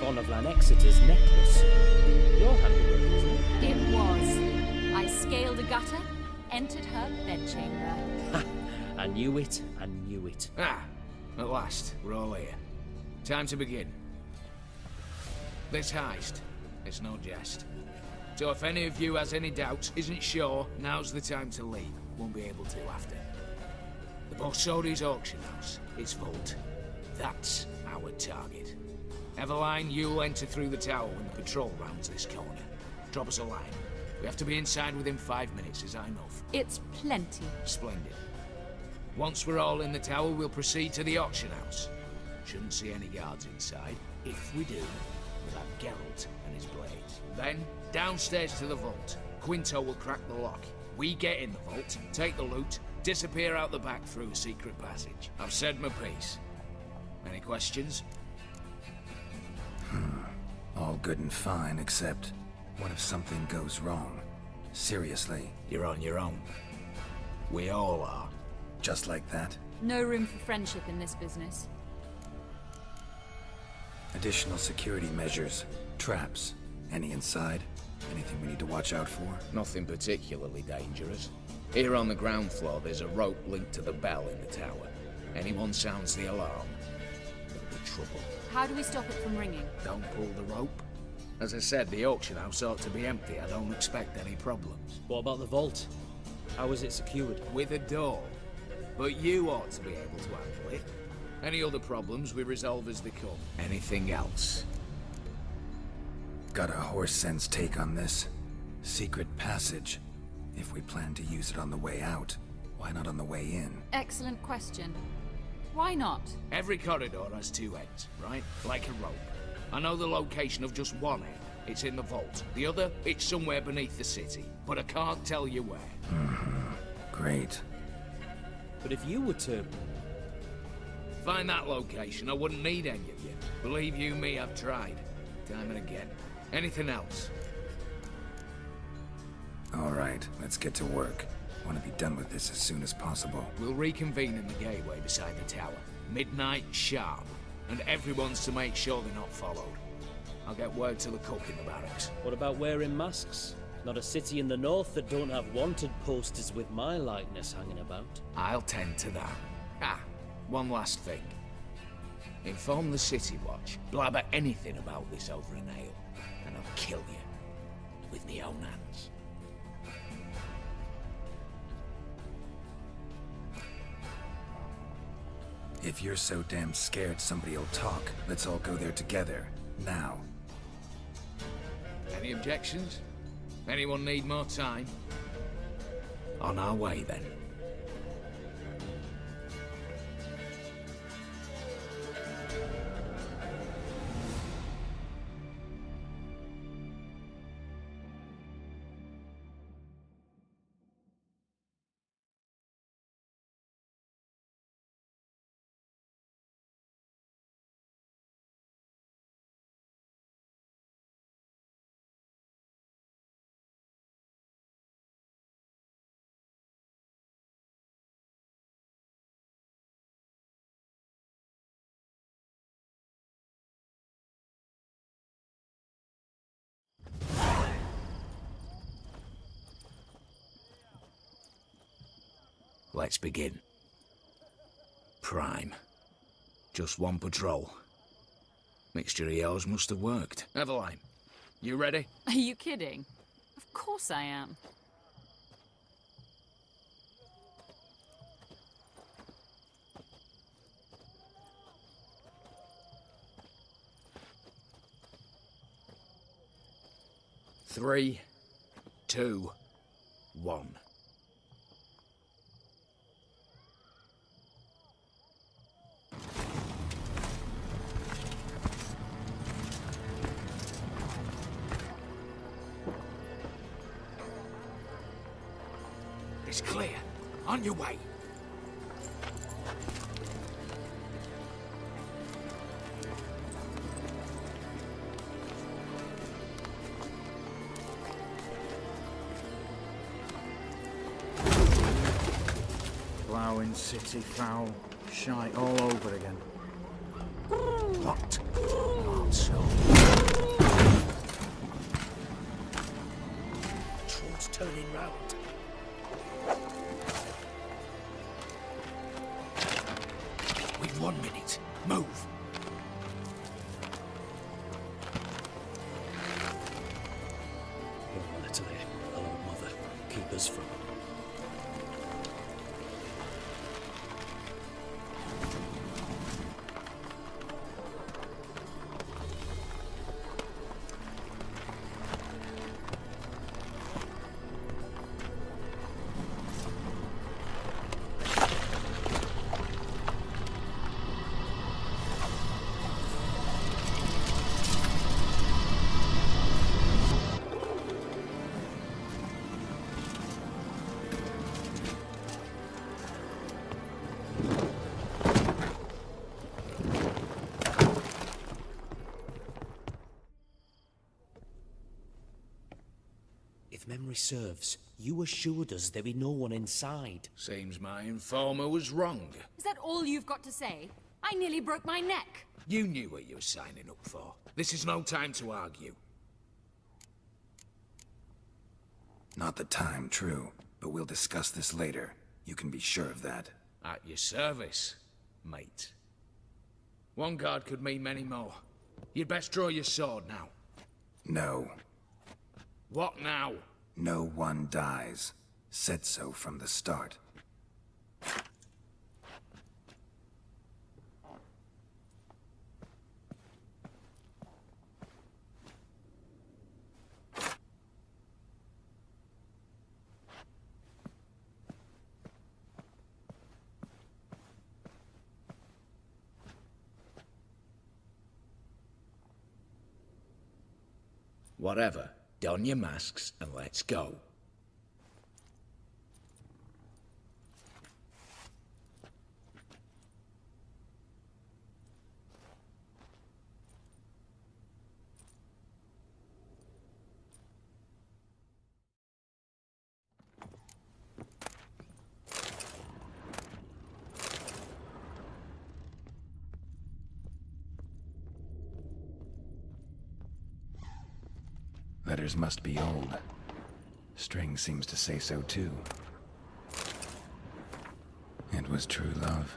Yvonne of Lanexeter's necklace. Your handiwork, isn't it? It was. I scaled a gutter, entered her bedchamber. Ha! I knew it. I knew it. Ah, at last, we're all here. Time to begin. This heist, it's no jest. So if any of you has any doubts, isn't sure, now's the time to leave. Won't be able to after. The Borsodi's auction house, its vault. That's our target. Eveline, you'll enter through the tower when the patrol rounds this corner. Drop us a line. We have to be inside within 5 minutes, is that enough? It's plenty. Splendid. Once we're all in the tower, we'll proceed to the auction house. Shouldn't see any guards inside. If we do, we'll have Geralt and his blades. Then, downstairs to the vault. Quinto will crack the lock. We get in the vault, take the loot, disappear out the back through a secret passage. I've said my piece. Any questions? All good and fine, except what if something goes wrong? Seriously? You're on your own. We all are. Just like that? No room for friendship in this business. Additional security measures, traps. Any inside? Anything we need to watch out for? Nothing particularly dangerous. Here on the ground floor, there's a rope linked to the bell in the tower. Anyone sounds the alarm, there'll be trouble. How do we stop it from ringing? Don't pull the rope. As I said, the auction house ought to be empty. I don't expect any problems. What about the vault? How is it secured? With a door. But you ought to be able to handle it. Any other problems we resolve as they come. Anything else? Got a horse sense take on this. Secret passage. If we plan to use it on the way out, why not on the way in? Excellent question. Why not? Every corridor has two ends, right? Like a rope. I know the location of just one end. It's in the vault. The other, it's somewhere beneath the city. But I can't tell you where. Great. But if you were to... Find that location, I wouldn't need any of you. Believe you me, I've tried. Time and again. Anything else? All right, let's get to work. Want to be done with this as soon as possible. We'll reconvene in the gateway beside the tower. Midnight sharp. And everyone's to make sure they're not followed. I'll get word to the cook in the barracks. What about wearing masks? Not a city in the north that don't have wanted posters with my likeness hanging about. I'll tend to that. Ah, one last thing. Inform the City Watch. Blabber anything about this over an ale, and I'll kill you. With my own hands. If you're so damn scared somebody'll talk, let's all go there together. Now. Any objections? Anyone need more time? On our way, then. Let's begin. Prime. Just one patrol. Mixture of yours must have worked. Eveline, you ready? Are you kidding? Of course I am. Three, two, one. It's clear. On your way. Ploughing, city, foul, shite all over again. What? old soul. Troll's turning round. We've 1 minute. Move. Don't want to lay. Hello, Mother. Keep us from... If memory serves, you assured us there be no one inside. Seems my informer was wrong. Is that all you've got to say? I nearly broke my neck. You knew what you were signing up for. This is no time to argue. Not the time, true. But we'll discuss this later. You can be sure of that. At your service, mate. One guard could mean many more. You'd best draw your sword now. No. What now? No one dies. Said so from the start. Whatever. Don your masks and let's go. Letters must be old. String seems to say so too. It was true love.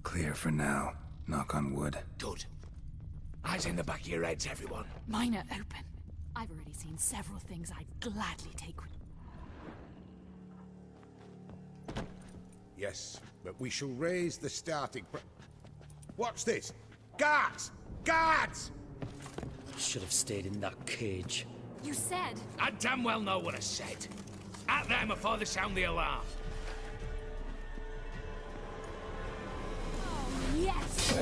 Clear for now. Knock on wood. Good. Eyes in the back of your heads, everyone. Mine are open. I've already seen several things I'd gladly take with... Yes, but we shall raise the starting What's this? Guards! Guards! Should have stayed in that cage. You said... I damn well know what I said. At them before they sound the alarm. Oh, yes!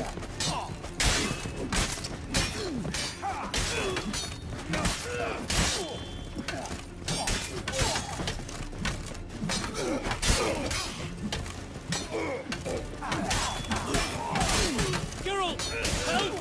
Geralt! Help!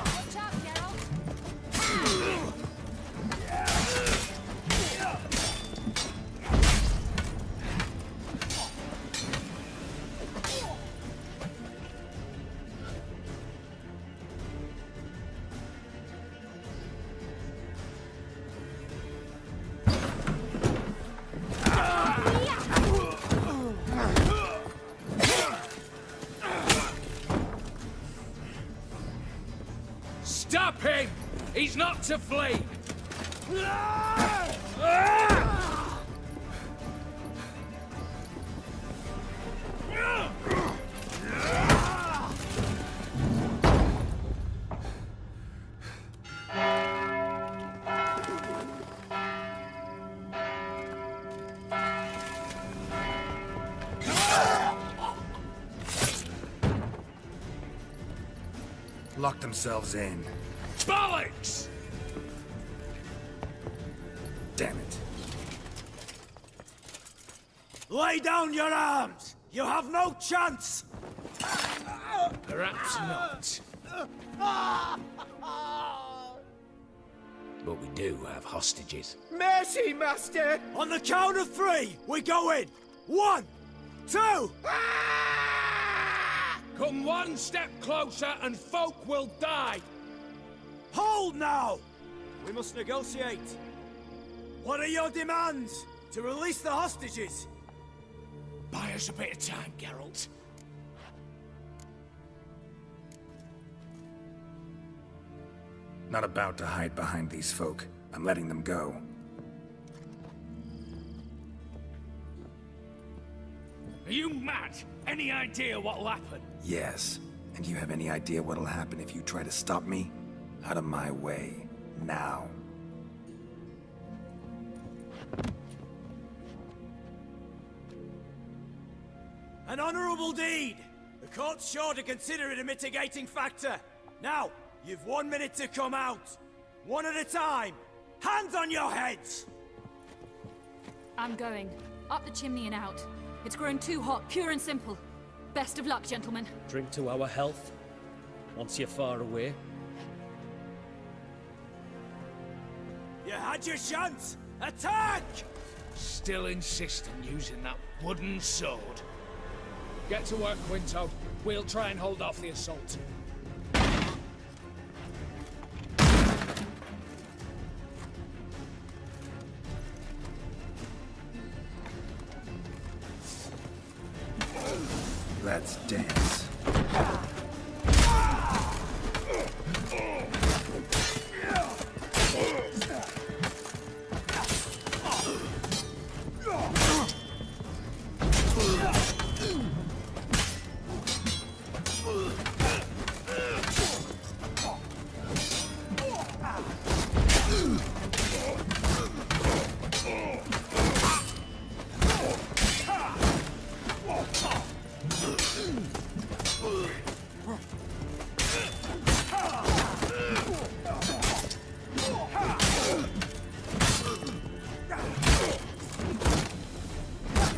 Watch out, Geralt! Stop him! He's not to flee! Lock themselves in. Bollocks! Damn it. Lay down your arms! You have no chance! Perhaps not. But we do have hostages. Mercy, Master! On the count of 3, we go in! 1, 2! Come one step closer and folk will die! Hold now! We must negotiate. What are your demands? To release the hostages? Buy us a bit of time, Geralt. Not about to hide behind these folk. I'm letting them go. Are you mad? Any idea what'll happen? Yes. And you have any idea what'll happen if you try to stop me? Out of my way. Now. An honorable deed! The court's sure to consider it a mitigating factor. Now, you've 1 minute to come out. One at a time. Hands on your heads! I'm going. Up the chimney and out. It's grown too hot, pure and simple. Best of luck, gentlemen. Drink to our health. Once you're far away. You had your chance! Attack! Still insist on using that wooden sword. Get to work, Quinto. We'll try and hold off the assault. Let's dance.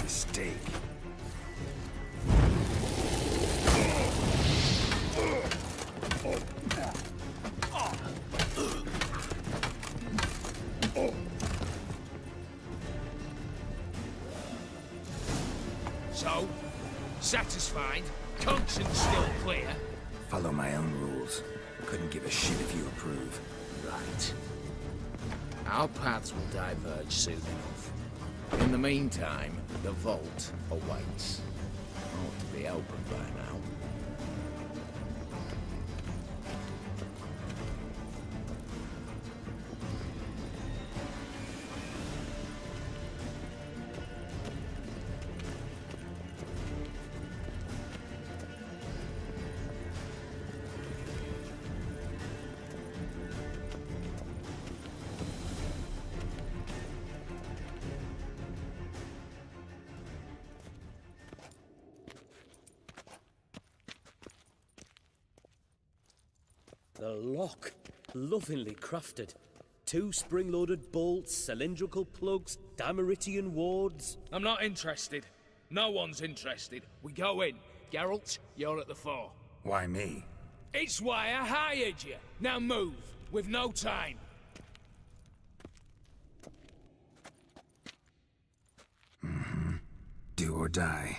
Mistake. So, satisfied? Conscience still clear? Follow my own rules. Couldn't give a shit if you approve. Right. Our paths will diverge soon enough. In the meantime, the vault awaits. Ought to be open by now. The lock. Lovingly crafted. 2 spring-loaded bolts, cylindrical plugs, Dameritian wards. I'm not interested. No one's interested. We go in. Geralt, you're at the fore. Why me? It's why I hired you. Now move. We've no time. Do or die.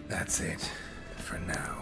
That's it, for now.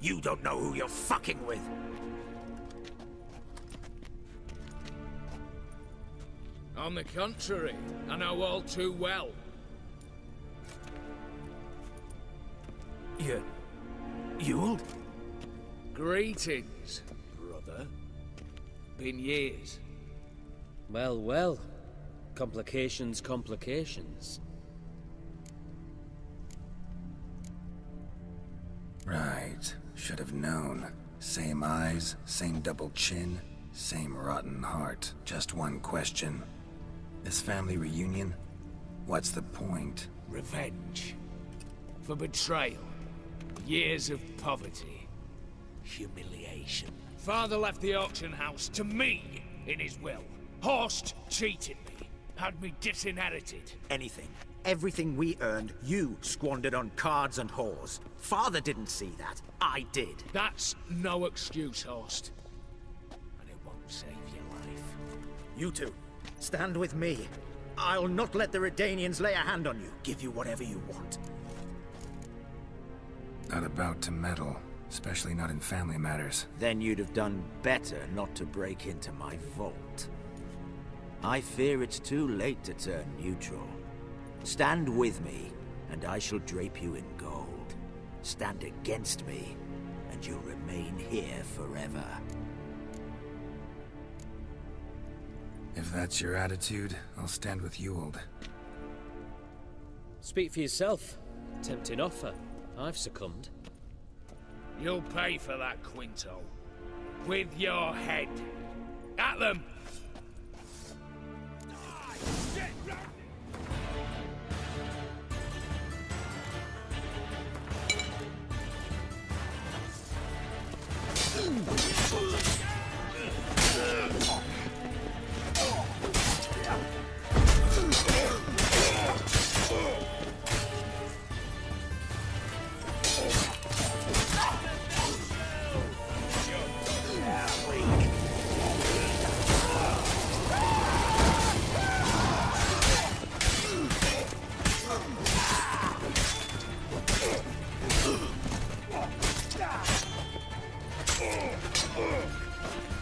You don't know who you're fucking with. On the contrary, I know all too well. Yule? Greetings, brother. Been years. Well, well. Complications, complications. Right. Should have known. Same eyes, same double chin, same rotten heart. Just one question. This family reunion? What's the point? Revenge. For betrayal. Years of poverty. Humiliation. Father left the auction house to me in his will. Horst cheated me. Had me disinherited. Anything. Everything we earned, you squandered on cards and whores. Father didn't see that. I did. That's no excuse, Horst. And it won't save your life. You two, stand with me. I'll not let the Redanians lay a hand on you. Give you whatever you want. Not about to meddle, especially not in family matters. Then you'd have done better not to break into my vault. I fear it's too late to turn neutral. Stand with me, and I shall drape you in gold. Stand against me, and you'll remain here forever. If that's your attitude, I'll stand with Yule. Speak for yourself. Tempting offer. I've succumbed. You'll pay for that, Quinto. With your head. At them!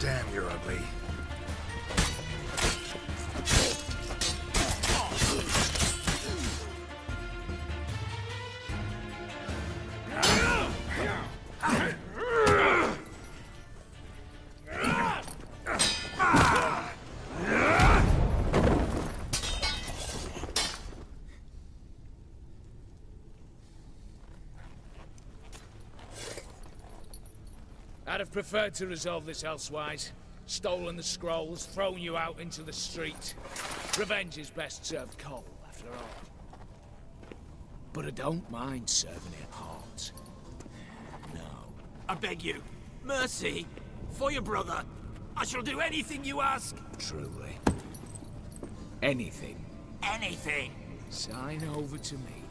Damn, you're ugly. I'd have preferred to resolve this elsewise. Stolen the scrolls, thrown you out into the street. Revenge is best served cold, after all. But I don't mind serving it hot. No. I beg you, mercy, for your brother. I shall do anything you ask. Truly. Anything. Anything. Sign over to me.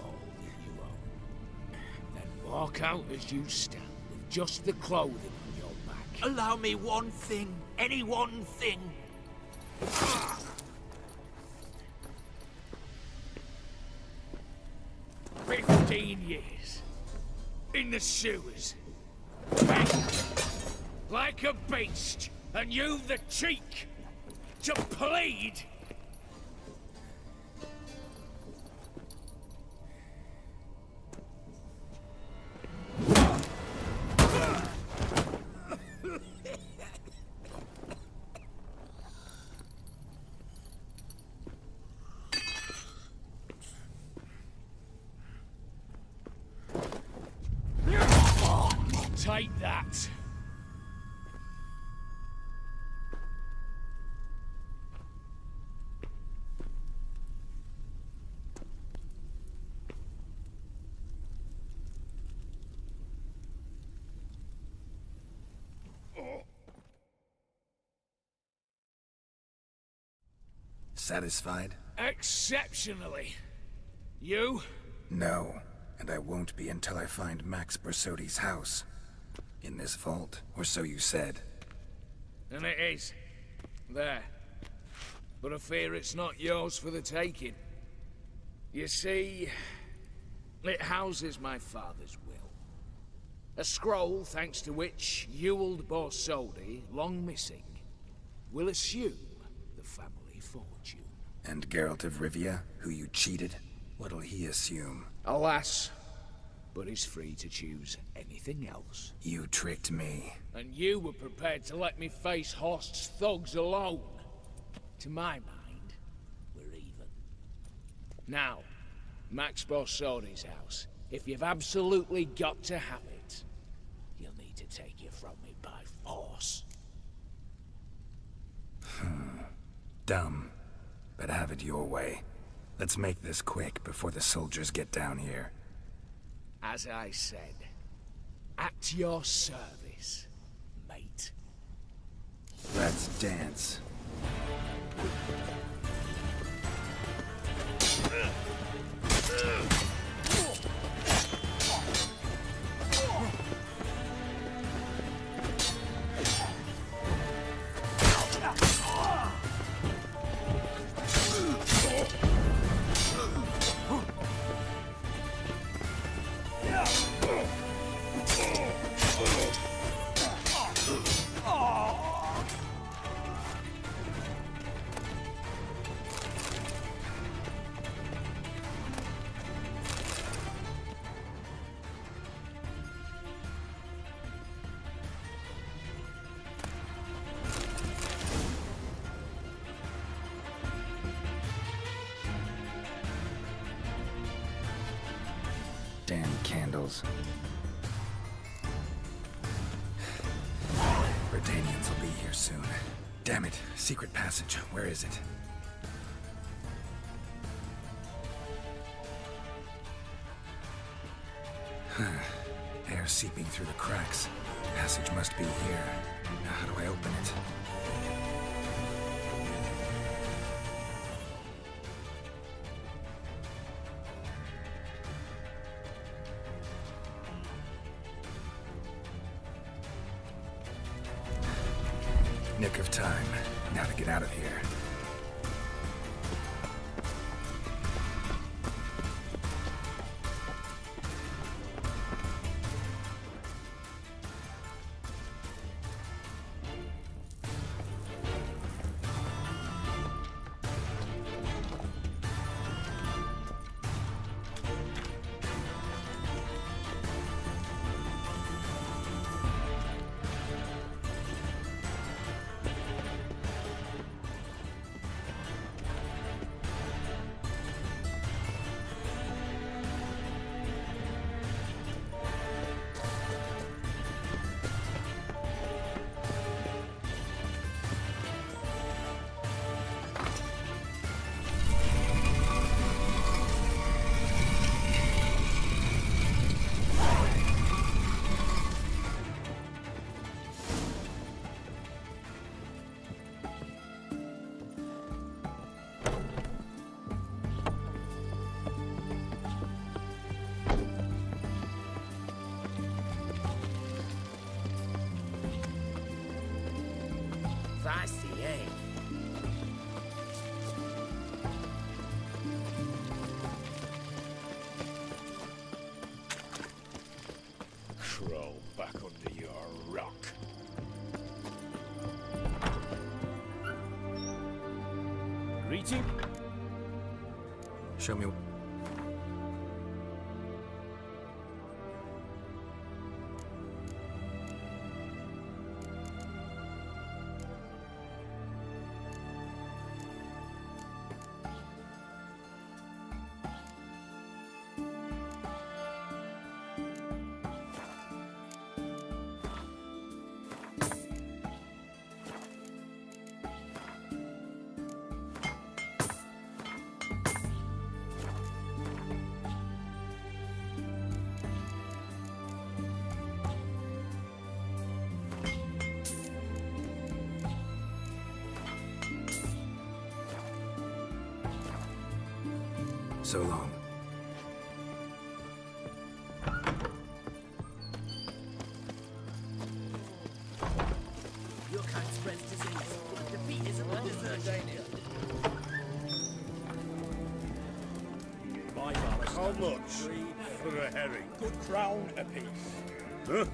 All that you own. Then walk out as you stand, with just the clothing on your back. Allow me one thing. Any one thing. 15 years. In the sewers. Begged. Like a beast. And you've the cheek to plead. Take that. Satisfied? Exceptionally. You? No, and I won't be until I find Max Bersodi's house. In this vault, or so you said. And it is. There. But I fear it's not yours for the taking. You see, it houses my father's will. A scroll thanks to which Ewald Borsodi, long missing, will assume the family fortune. And Geralt of Rivia, who you cheated? What'll he assume? Alas, but he's free to choose anything else. You tricked me. And you were prepared to let me face Horst's thugs alone. To my mind, we're even. Now, Max Borsodi's house. If you've absolutely got to have it, you'll need to take it from me by force. Dumb, but have it your way. Let's make this quick before the soldiers get down here. As I said, at your service, mate. Let's dance. Damn candles. Bredanians will be here soon. Damn it. Secret passage. Where is it? Air seeping through the cracks. Passage must be here. Now how do I open it? Nick of time. Now to get out of here. Feisty, eh? Crawl back under your rock. Greeting? Show me. So long. Your kind spreads disease. Defeat isn't a desertion. My father. How much for a herring? Good crown apiece. Huh?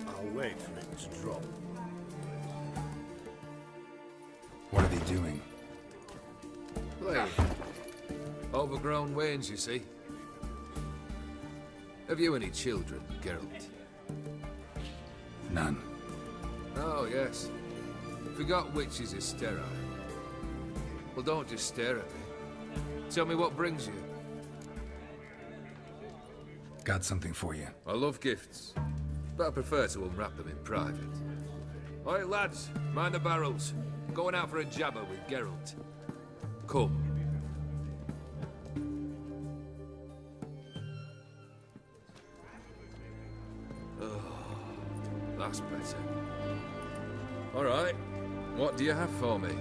I'll wait for it to drop. What are they doing? Play. Overgrown wains, you see. Have you any children, Geralt? None. Oh, yes. Forgot witches are sterile. Well, don't just stare at me. Tell me what brings you. Got something for you. I love gifts, but I prefer to unwrap them in private. Oi, lads, mind the barrels. Going out for a jabber with Geralt. Come. Oh, that's better. All right, what do you have for me?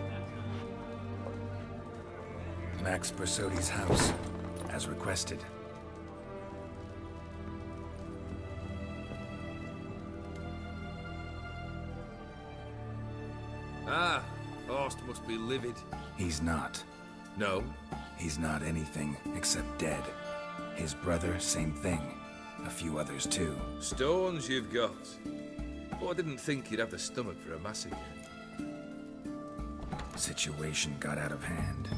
Max Bersodi's house, as requested. Ah, Horst must be livid. He's not. No? He's not anything except dead. His brother, same thing. A few others too. Stones you've got. Oh, I didn't think you'd have the stomach for a massacre. Situation got out of hand.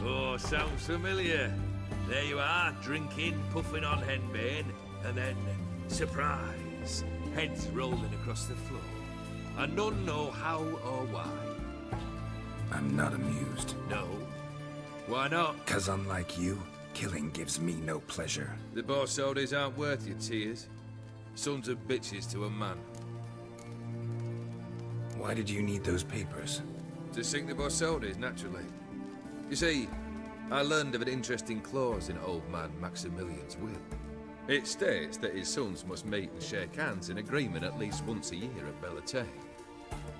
Oh, sounds familiar. There you are, drinking, puffing on henbane, and then, surprise, heads rolling across the floor. And none know how or why. I'm not amused. No? Why not? 'Cause unlike you, killing gives me no pleasure. The Borsodis aren't worth your tears. Sons of bitches to a man. Why did you need those papers? To sink the Borsodis, naturally. You see, I learned of an interesting clause in old man Maximilian's will. It states that his sons must meet and shake hands in agreement at least once a year at Bellatane.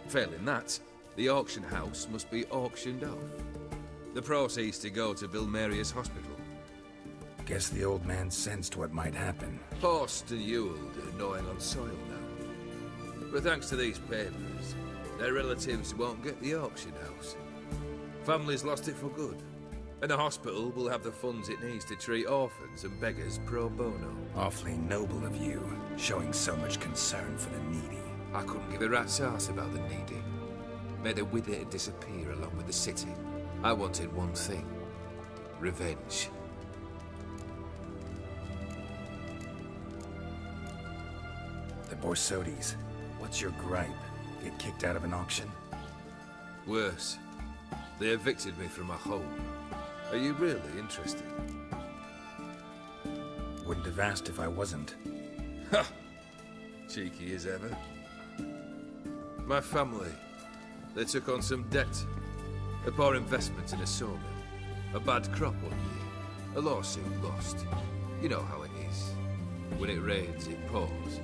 Failing that, the auction house must be auctioned off. The proceeds to go to Vilmeria's hospital. Guess the old man sensed what might happen. Horst and Ewald are gnawing on soil now. But thanks to these papers, their relatives won't get the auction house. Family's lost it for good. And the hospital will have the funds it needs to treat orphans and beggars pro bono. Awfully noble of you, showing so much concern for the needy. I couldn't give a rat's ass about the needy. May the wither disappear along with the city. I wanted one thing. Revenge. The Borsodis. What's your gripe? Get kicked out of an auction? Worse. They evicted me from my home. Are you really interested? Wouldn't have asked if I wasn't. Ha! Cheeky as ever. My family, they took on some debt. A poor investment in a sawmill. A bad crop one year. A lawsuit lost. You know how it is. When it rains, it pours.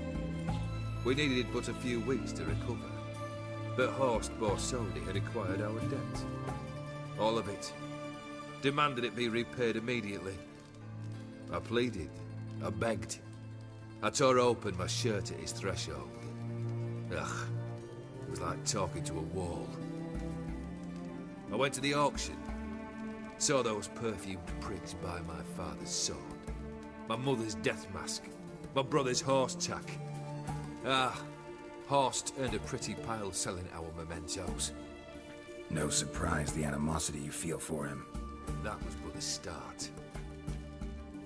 We needed but a few weeks to recover. But Horst Borsodi had acquired our debt. All of it. Demanded it be repaid immediately. I pleaded. I begged. I tore open my shirt at his threshold. Ugh. It was like talking to a wall. I went to the auction. Saw those perfumed prigs buy my father's sword. My mother's death mask. My brother's horse tack. Ah, Horst earned a pretty pile selling our mementos. No surprise the animosity you feel for him. That was but the start.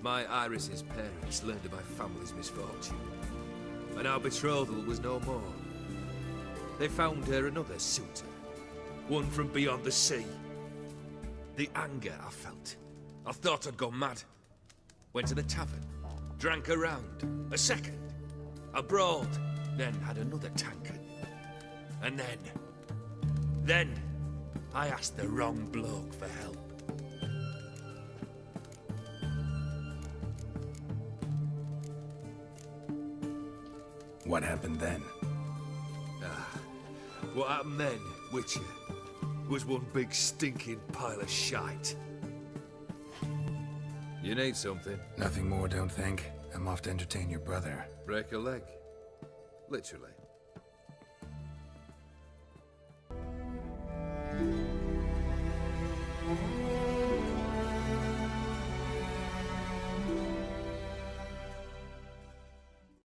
My Iris's parents learned of my family's misfortune, and our betrothal was no more. They found her another suitor, one from beyond the sea. The anger I felt, I thought I'd gone mad. Went to the tavern, drank a round, a second, a broad, then had another tankard. And then I asked the wrong bloke for help. What happened then? What happened then, Witcher, was one big stinking pile of shite. You need something? Nothing more, don't think. I'm off to entertain your brother. Break a leg? Literally.